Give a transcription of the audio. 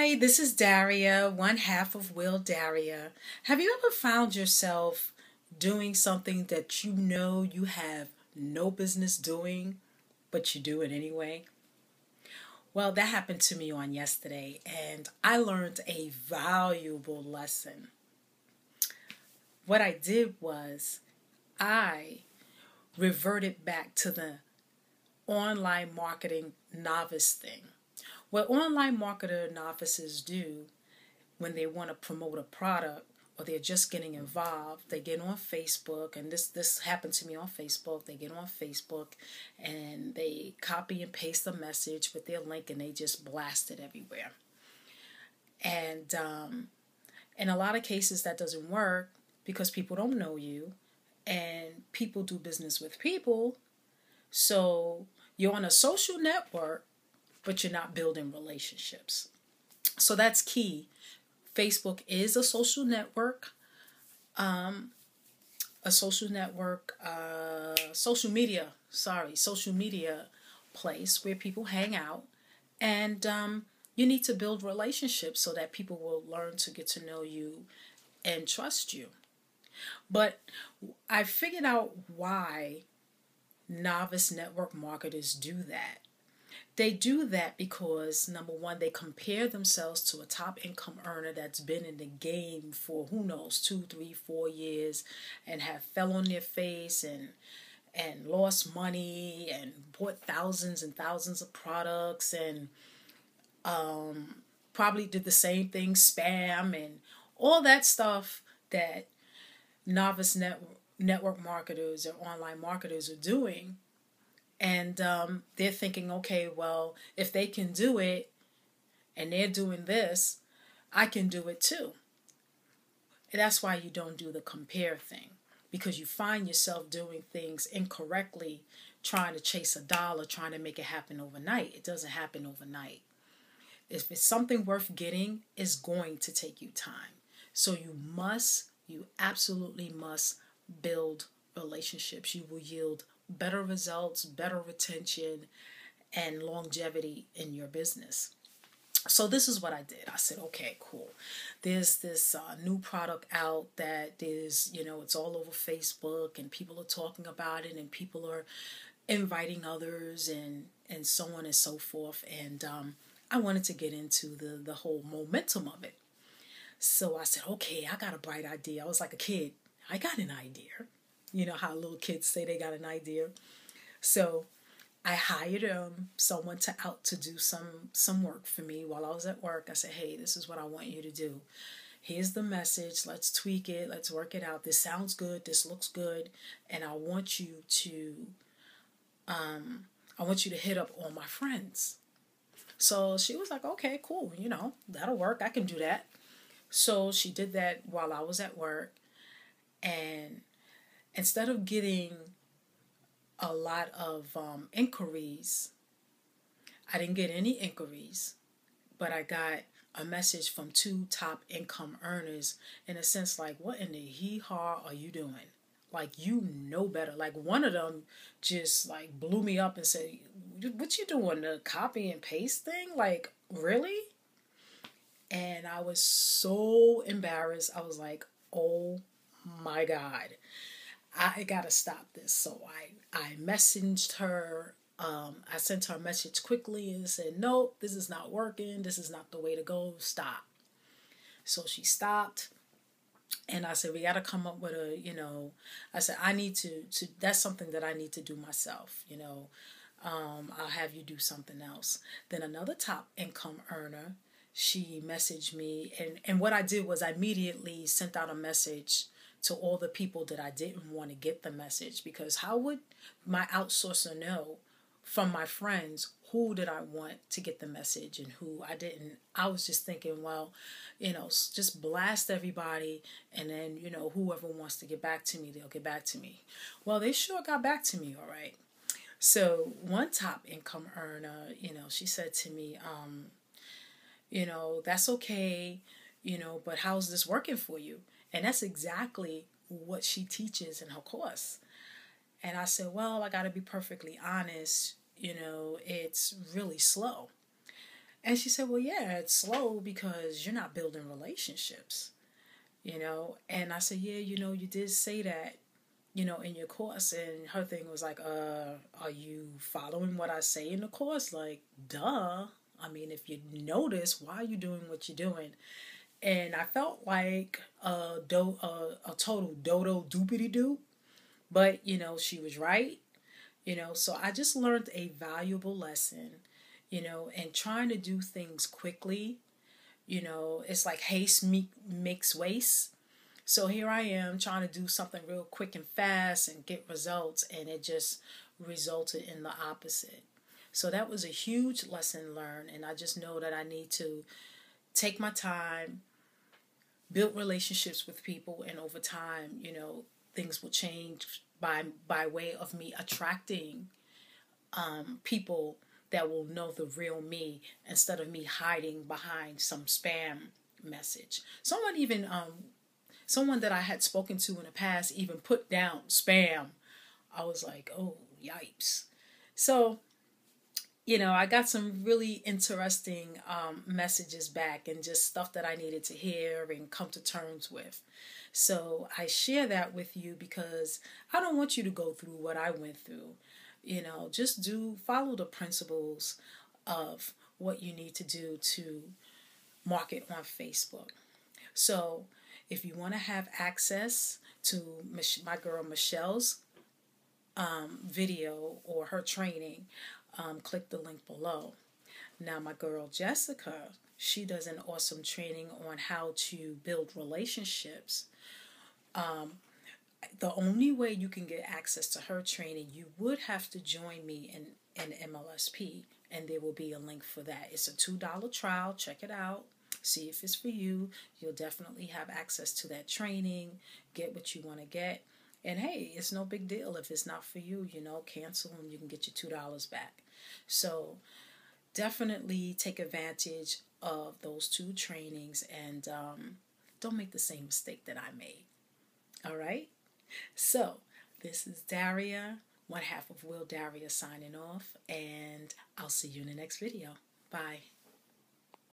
Hi, this is Daria, one half of Wil.Daria. Have you ever found yourself doing something that you know you have no business doing, but you do it anyway? Well, that happened to me on yesterday, and I learned a valuable lesson. What I did was I reverted back to the online marketing novice thing. What online marketer novices do when they want to promote a product or they're just getting involved, they get on Facebook, and this happened to me on Facebook. They get on Facebook and they copy and paste a message with their link and they just blast it everywhere. And in a lot of cases that doesn't work because people don't know you and people do business with people. So you're on a social network, but you're not building relationships. So that's key. Facebook is a social network, social media place where people hang out, and you need to build relationships so that people will learn to get to know you and trust you. But I figured out why novice network marketers do that. They do that because, number one, they compare themselves to a top income earner that's been in the game for who knows 2, 3, 4 years and have fell on their face and lost money and bought thousands and thousands of products and probably did the same thing, spam and all that stuff that novice network marketers or online marketers are doing. And they're thinking, okay, well, if they can do it and they're doing this, I can do it too. And that's why you don't do the compare thing, because you find yourself doing things incorrectly, trying to chase a dollar, trying to make it happen overnight. It doesn't happen overnight. If it's something worth getting, it's going to take you time. So you absolutely must build relationships. You will yield better results, better retention, and longevity in your business. So this is what I did. I said, okay, cool. There's this new product out that is, it's all over Facebook and people are talking about it and people are inviting others and so on and so forth. And I wanted to get into the whole momentum of it. So I said, okay, I got a bright idea. I was like a kid. I got an idea. You know how little kids say they got an idea. So I hired someone to do some work for me while I was at work. I said, hey, this is what I want you to do. Here's the message. Let's tweak it. Let's work it out. This sounds good. This looks good. And I want you to hit up all my friends. So she was like, okay, cool. That'll work. I can do that. So she did that while I was at work. And instead of getting a lot of inquiries, I didn't get any inquiries, but I got a message from 2 top income earners in a sense like, what in the hee-haw are you doing? Like, you know better. Like, one of them just like blew me up and said, what you doing, the copy and paste thing? Like, really? And I was so embarrassed. I was like, oh my God, I gotta stop this. So I messaged her. I sent her a message quickly and said, nope, this is not working. This is not the way to go. Stop. So she stopped. And I said, we got to come up with I said, I need to that's something that I need to do myself. I'll have you do something else. Then another top income earner, she messaged me. And what I did was I immediately sent out a message to all the people that I didn't want to get the message, because how would my outsourcer know from my friends who did I want to get the message and who I didn't? I was just thinking, well, just blast everybody and then, whoever wants to get back to me, they'll get back to me. Well, they sure got back to me, all right. So one top income earner, she said to me, that's okay, but how's this working for you? And that's exactly what she teaches in her course. And I said, well, I got to be perfectly honest, it's really slow. And she said, well, yeah, it's slow because you're not building relationships, you know? And I said, yeah, you know, you did say that, you know, in your course. And her thing was like, are you following what I say in the course? Like, duh. I mean, if you notice, why are you doing what you're doing? And I felt like a total dodo doopity doo. But, you know, she was right. You know, so I just learned a valuable lesson, you know, and trying to do things quickly. You know, it's like haste makes waste. So here I am trying to do something real quick and fast and get results, and it just resulted in the opposite. So that was a huge lesson learned, and I just know that I need to take my time, build relationships with people, and over time, you know, things will change by way of me attracting people that will know the real me instead of me hiding behind some spam message. Someone that I had spoken to in the past even put down spam. I was like, oh, yipes. So, you know, I got some really interesting messages back and just stuff that I needed to hear and come to terms with. So I share that with you because I don't want you to go through what I went through. You know, just follow the principles of what you need to do to market on Facebook. So if you want to have access to my girl Michelle's video or her training, click the link below. Now, my girl Jessica, she does an awesome training on how to build relationships. The only way you can get access to her training, you would have to join me in MLSP, and there will be a link for that. It's a $2 trial. Check it out. See if it's for you. You'll definitely have access to that training. Get what you want to get. And hey, it's no big deal if it's not for you, you know, cancel and you can get your $2 back. So definitely take advantage of those two trainings and don't make the same mistake that I made. All right? So this is Daria, one half of Wil.Daria signing off, and I'll see you in the next video. Bye.